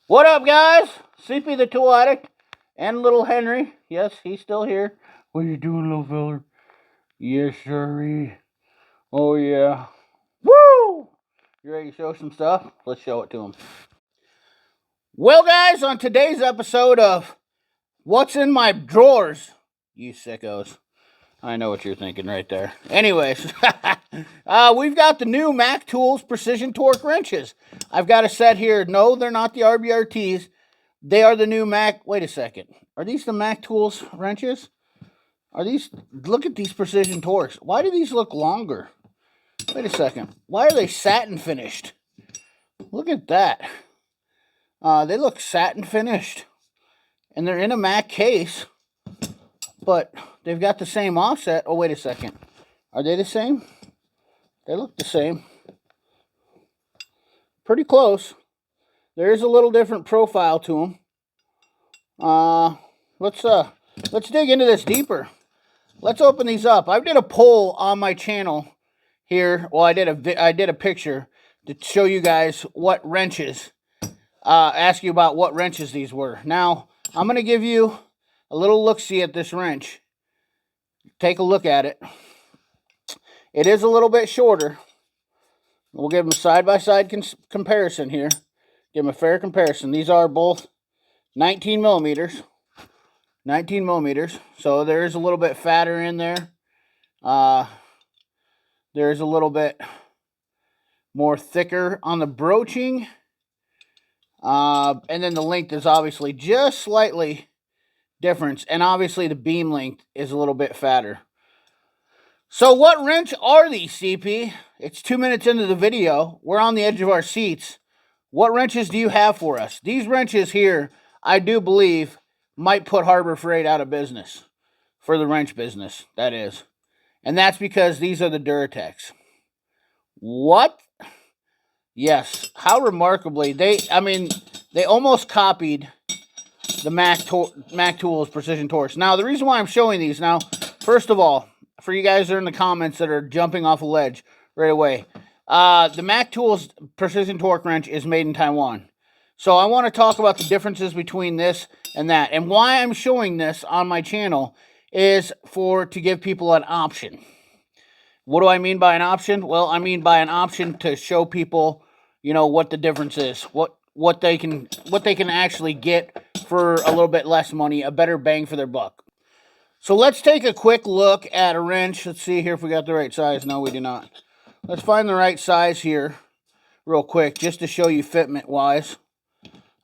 What up, guys? CP the Tool Addict and little Henry. Yes, he's still here. What you doing, little feller? Yes, sirree. Oh, yeah. Woo! You ready to show some stuff? Let's show it to him. Well, guys, on today's episode of What's in My Drawers, you sickos. I know what you're thinking right there. Anyways, we've got the new Mac Tools Precision Torque wrenches. I've got a set here. No, they're not the RBRTs. They are the new Mac. Wait a second. Are these the Mac Tools wrenches? Are these? Look at these precision torques. Why do these look longer? Wait a second. Why are they satin finished? Look at that. They look satin finished. And they're in a Mac case. But they've got the same offset. Oh, wait a second. Are they the same? They look the same. Pretty close. There is a little different profile to them. Let's dig into this deeper. Let's open these up. I did a poll on my channel here. Well, I did a picture to show you guys what wrenches. Ask you about what wrenches these were. Now I'm going to give you a little look-see at this wrench. Take a look at it. It is a little bit shorter. We'll give them a side-by-side comparison here. Give them a fair comparison. These are both 19 millimeters. 19 millimeters. So there is a little bit fatter in there. There's a little bit more thicker on the broaching. And then the length is obviously just slightly different. And obviously the beam length is a little bit fatter. So what wrench are these, CP? It's 2 minutes into the video. We're on the edge of our seats. What wrenches do you have for us? These wrenches here, I do believe, might put Harbor Freight out of business. For the wrench business, that is. And that's because these are the DURATECHs. What? Yes. How remarkably. They almost copied the Mac Tools Precision Torques. Now, the reason why I'm showing these now, first of all, for you guys that are in the comments that are jumping off a ledge right away, the Mac Tools Precision Torque wrench is made in Taiwan. So I want to talk about the differences between this and that. And why I'm showing this on my channel is to give people an option. What do I mean by an option? Well, I mean by an option to show people, what the difference is, what they can actually get for a little bit less money, a better bang for their buck. So let's take a quick look at a wrench. Let's see here if we got the right size. No, we do not. Let's find the right size here real quick just to show you fitment wise.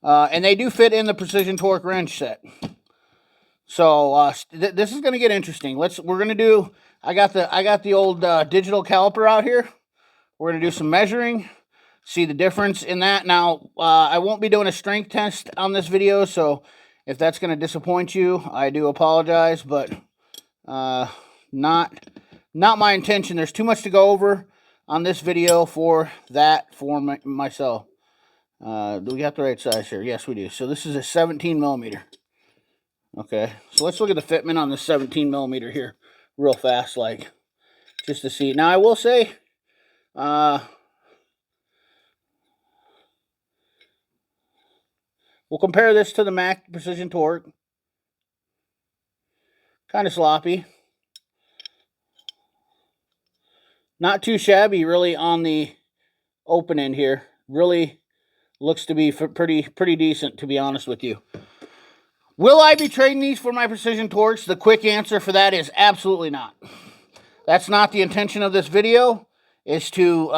And they do fit in the Precision Torque wrench set. So this is going to get interesting. I got the old digital caliper out here. We're going to do some measuring, see the difference in that. Now, I won't be doing a strength test on this video, so if that's going to disappoint you, I do apologize, but not my intention. There's too much to go over on this video for myself. Do we got the right size here? Yes, we do. So this is a 17 millimeter. Okay, so let's look at the fitment on the 17 millimeter here real fast, just to see. Now, I will say, we'll compare this to the Mac Precision Torque. Kind of sloppy. Not too shabby, really, on the open end here. Really looks to be pretty decent, to be honest with you. Will I be trading these for my Precision Torques? The quick answer for that is absolutely not. That's not the intention of this video, is to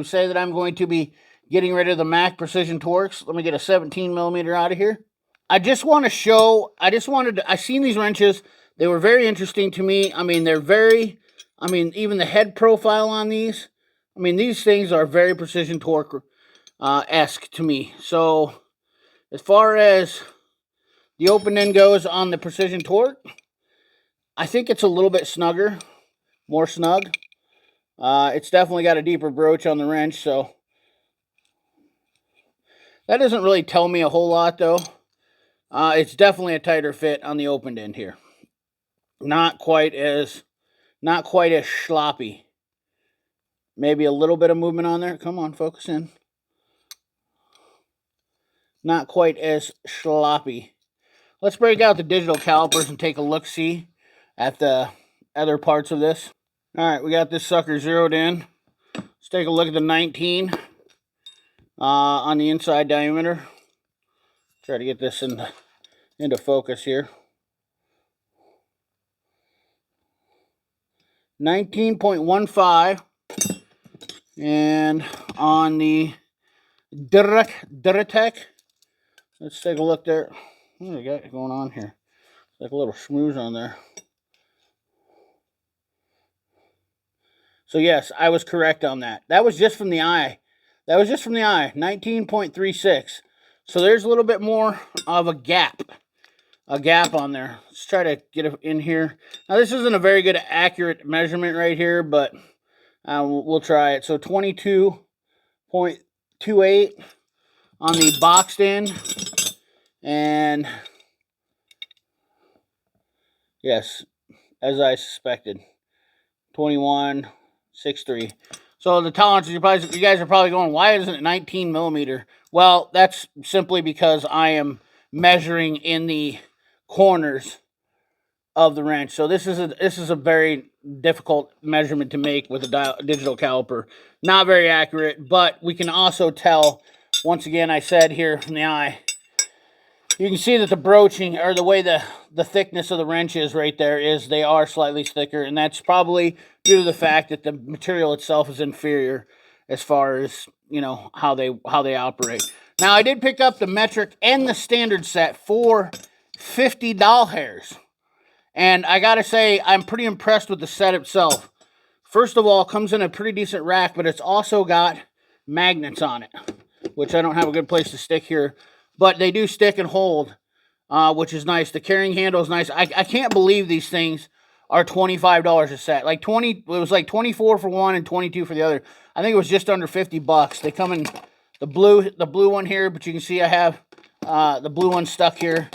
say that I'm going to be getting rid of the Mac Precision Torques. Let me get a 17 millimeter out of here. I seen these wrenches. They were very interesting to me. Even the head profile on these. These things are very Precision Torque-esque to me. So, as far as the open end goes on the Precision Torque, I think it's a little bit snugger, more snug. It's definitely got a deeper broach on the wrench, so that doesn't really tell me a whole lot, though. It's definitely a tighter fit on the open end here. Not quite as sloppy. Maybe a little bit of movement on there. Come on, focus in. not quite as sloppy. Let's break out the digital calipers and take a look-see at the other parts of this. All right, we got this sucker zeroed in. Let's take a look at the 19 on the inside diameter. Try to get this into focus here. 19.15, and on the DURATECH, let's take a look there. What do we got going on here? Like a little schmooze on there. So yes, I was correct on that. That was just from the eye. 19.36. So there's a little bit more of a gap on there. Let's try to get it in here. Now this isn't a very good accurate measurement right here, but we'll try it. So 22.28 on the boxed in, and yes, as I suspected, 21.63. So the tolerance, you guys are probably going, why isn't it 19 millimeter? Well, that's simply because I am measuring in the corners of the wrench. So this is a very difficult measurement to make with a digital caliper. Not very accurate, but we can also tell, once again, I said here from the eye, you can see that the broaching, or the way the thickness of the wrench is right there, is they are slightly thicker, and that's probably due to the fact that the material itself is inferior as far as, you know, how they operate. Now, I did pick up the metric and the standard set for $50. And I gotta say, I'm pretty impressed with the set itself. First of all, it comes in a pretty decent rack, but it's also got magnets on it, which I don't have a good place to stick here. But they do stick and hold, which is nice. The carrying handle is nice. I can't believe these things are $25 a set. Like it was like 24 for one and 22 for the other. I think it was just under 50 bucks. They come in the blue one here, but you can see I have the blue one stuck here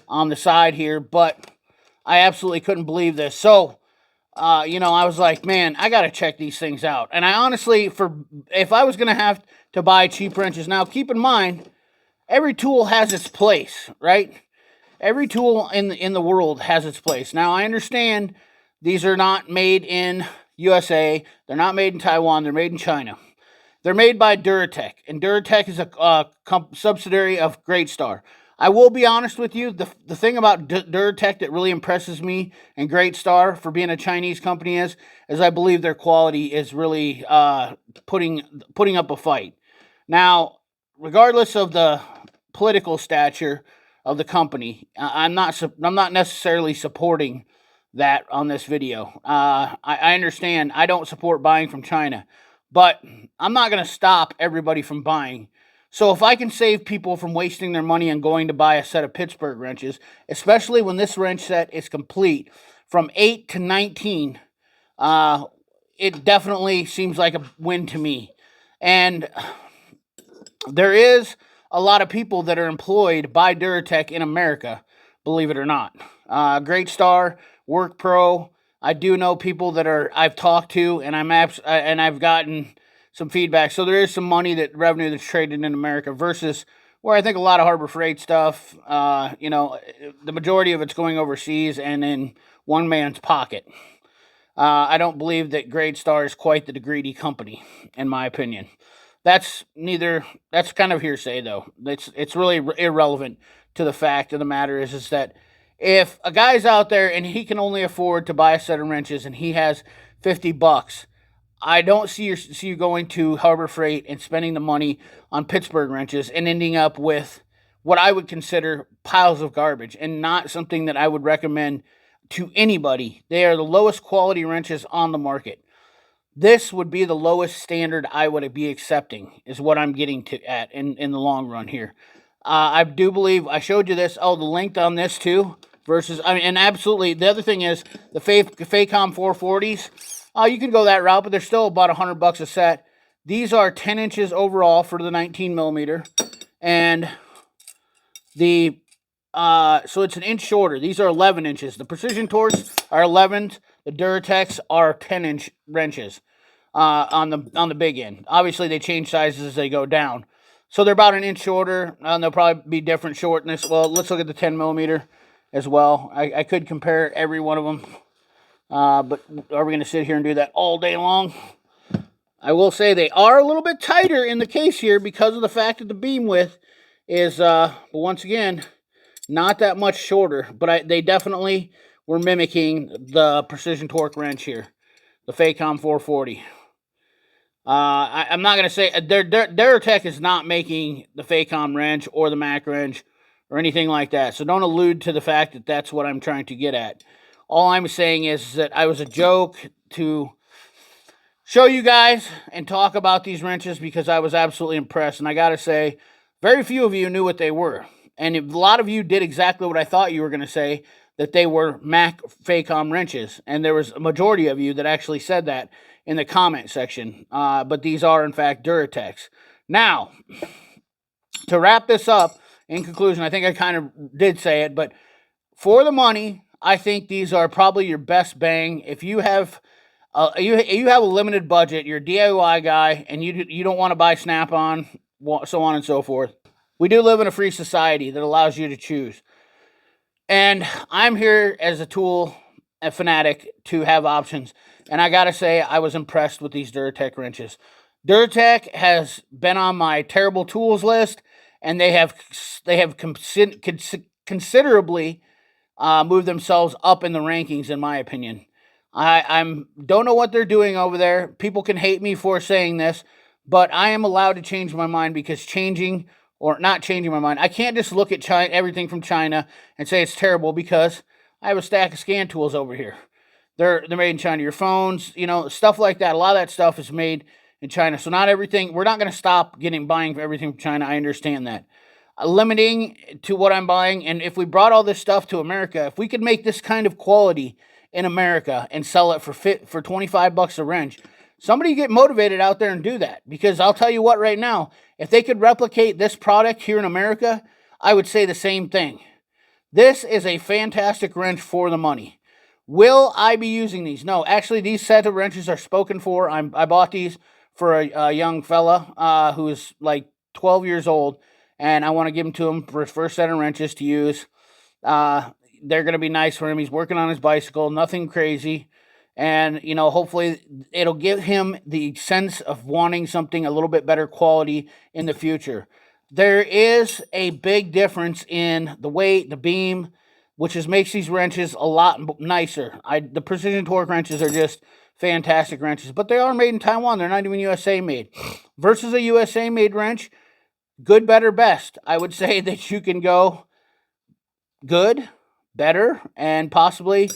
on the side here, but I absolutely couldn't believe this. So, you know, I was like, man, I got to check these things out. And I honestly, if I was going to have to buy cheap wrenches, now keep in mind, every tool has its place, right? Every tool in the world has its place. Now, I understand these are not made in USA. They're not made in Taiwan. They're made in China. They're made by DURATECH, and DURATECH is a subsidiary of Great Star. I will be honest with you, the thing about DURATECH that really impresses me and Great Star for being a Chinese company is I believe their quality is really putting up a fight. Now, regardless of the political stature of the company, I'm not necessarily supporting that on this video. I understand I don't support buying from China, but I'm not going to stop everybody from buying. So if I can save people from wasting their money and going to buy a set of Pittsburgh wrenches, especially when this wrench set is complete from 8 to 19, it definitely seems like a win to me. And there is a lot of people that are employed by DURATECH in America, believe it or not. Great Star, Work Pro. I do know people that I've talked to, and I've gotten some feedback. So there is some revenue that's traded in America versus where I think a lot of Harbor Freight stuff, you know, the majority of it's going overseas and in one man's pocket. I don't believe that Great Star is quite the greedy company, in my opinion. That's kind of hearsay, though. It's really irrelevant to the fact of the matter is that if a guy's out there and he can only afford to buy a set of wrenches and he has 50 bucks, I don't see you going to Harbor Freight and spending the money on Pittsburgh wrenches and ending up with what I would consider piles of garbage and not something that I would recommend to anybody. They are the lowest quality wrenches on the market. This would be the lowest standard I would be accepting, is what I'm getting at in the long run here. I do believe I showed you this. Oh, the length on this too versus, I mean, and absolutely. The other thing is the Faycom 440s. You can go that route, but they're still about $100 a set. These are 10 inches overall for the 19 millimeter, and so it's an inch shorter. These are 11 inches. The Precision Torques are 11. The DURATECHs are 10-inch wrenches on the big end. Obviously, they change sizes as they go down. So they're about an inch shorter. They'll probably be different shortness. Well, let's look at the 10 millimeter as well. I could compare every one of them. But are we going to sit here and do that all day long? I will say they are a little bit tighter in the case here because of the fact that the beam width is, once again, not that much shorter. But they definitely were mimicking the Precision Torque wrench here, the Faycom 440. I'm not going to say, DURATECH is not making the Faycom wrench or the Mac wrench or anything like that. So don't allude to the fact that that's what I'm trying to get at. All I'm saying is that I was a joke to show you guys and talk about these wrenches because I was absolutely impressed. And I got to say, very few of you knew what they were. And a lot of you did exactly what I thought you were going to say, that they were Mac Faycom wrenches. And there was a majority of you that actually said that in the comment section. But these are, in fact, DURATECHs. Now, to wrap this up, in conclusion, I think I kind of did say it, but for the money, I think these are probably your best bang. If you have you have a limited budget, you're a DIY guy, and you don't want to buy Snap-on, so on and so forth. We do live in a free society that allows you to choose. And I'm here as a tool, a fanatic, to have options. And I gotta say, I was impressed with these DURATECH wrenches. DURATECH has been on my terrible tools list, and they have considerably moved themselves up in the rankings, in my opinion. I don't know what they're doing over there. People can hate me for saying this, but I am allowed to change my mind because changing or not changing my mind, I can't just look at China, everything from China and say it's terrible because I have a stack of scan tools over here. They're made in China. Your phones, stuff like that. A lot of that stuff is made in China. So not everything. We're not going to stop buying everything from China. I understand that. Limiting to what I'm buying, and if we brought all this stuff to America, if we could make this kind of quality in America and sell it for $25 a wrench, somebody get motivated out there and do that. Because I'll tell you what, right now, if they could replicate this product here in America, I would say the same thing. This is a fantastic wrench for the money. Will I be using these? No, actually, these set of wrenches are spoken for. I bought these for a young fella who is like 12 years old, and I want to give them to him for his first set of wrenches to use. They're going to be nice for him. He's working on his bicycle, nothing crazy. And, hopefully it'll give him the sense of wanting something a little bit better quality in the future. There is a big difference in the weight, the beam, which makes these wrenches a lot nicer. The Precision Torque wrenches are just fantastic wrenches, but they are made in Taiwan. They're not even USA made. Versus a USA made wrench, good, better, best. I would say that you can go good, better, and possibly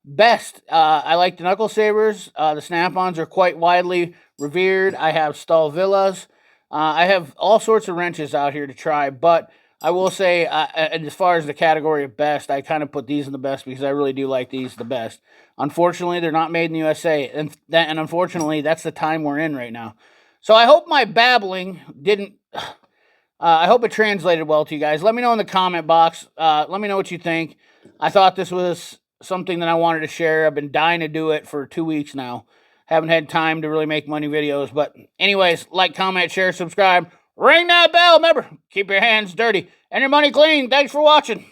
best. I like the knuckle sabers. The Snap-ons are quite widely revered. I have Stalvillas. I have all sorts of wrenches out here to try, but I will say, as far as the category of best, I kind of put these in the best because I really do like these the best. Unfortunately, they're not made in the USA, and unfortunately, that's the time we're in right now. So I hope my babbling didn't... I hope it translated well to you guys. Let me know in the comment box. Let me know what you think. I thought this was something that I wanted to share. I've been dying to do it for 2 weeks now. Haven't had time to really make money videos. But anyways, like, comment, share, subscribe. Ring that bell. Remember, keep your hands dirty and your money clean. Thanks for watching.